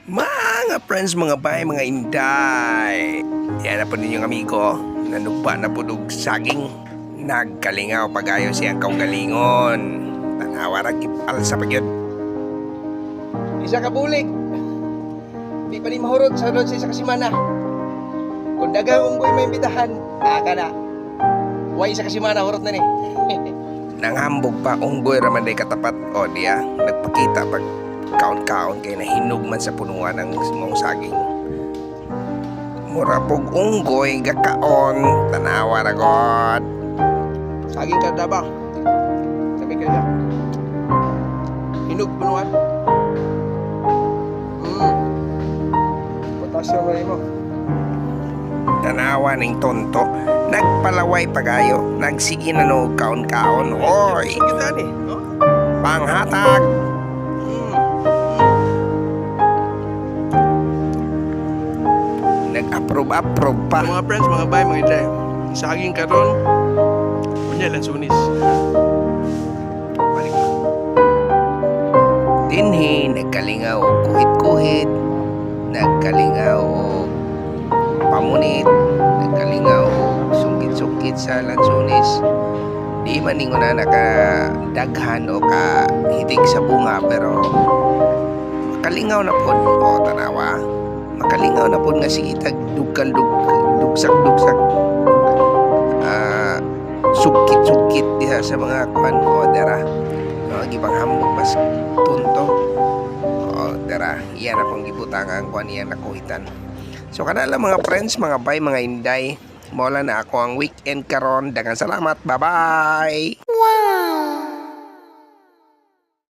Mga friends, mga bay, mga inday. Yan na po ninyong amigo. Nanugba na po og saging. Nagkalingaw pagayo siyang kaugalingon. Tanawa ra kipal sa pagyod. Isa ka bulig. Di pa ni mahurot sa sa isa ka simana. Kung dagang unggoy may imbitahan, aka na. Way isa ka simana hurot na ni. Nanghambog pa unggoy raman day katapat. O diya, nagpakita pag kaon-kaon kay nahinog man sa punuan ng mong saging. Mura pog unggoy gakaon, tanawa ra god. Saging kada ba? Sabi ka niya. Hinog punuan. Potasyo mo. Tanawa ning tonto, nagpalaway pagayo, nagsige na no kaon-kaon. Oy, kita ni, no? Panghatag. Nag-approve pa. Mga friends, mga bay, mga inday. Saging karon, kunya lansunis. Balik na. Dinhi, nagkalingaw og kuhit-kuhit, nagkalingaw og pamunit, nagkalingaw og sungkit-sungkit sa lansunis. Di man ningo na nakadaghan o kahitig sa bunga pero makalingaw na po. O tanawa, makalingaw na po nga sige tag dugsak-dugsak sukit-sukit diha sa mga kuan o dara. No, gibang hambog pas tunto. O dara, iyan akong gibutang ang kuan iyan nakuhitan. So kana lang mga friends, mga bay, mga inday. Mola na ako ang weekend karon. Daghang salamat. Bye-bye.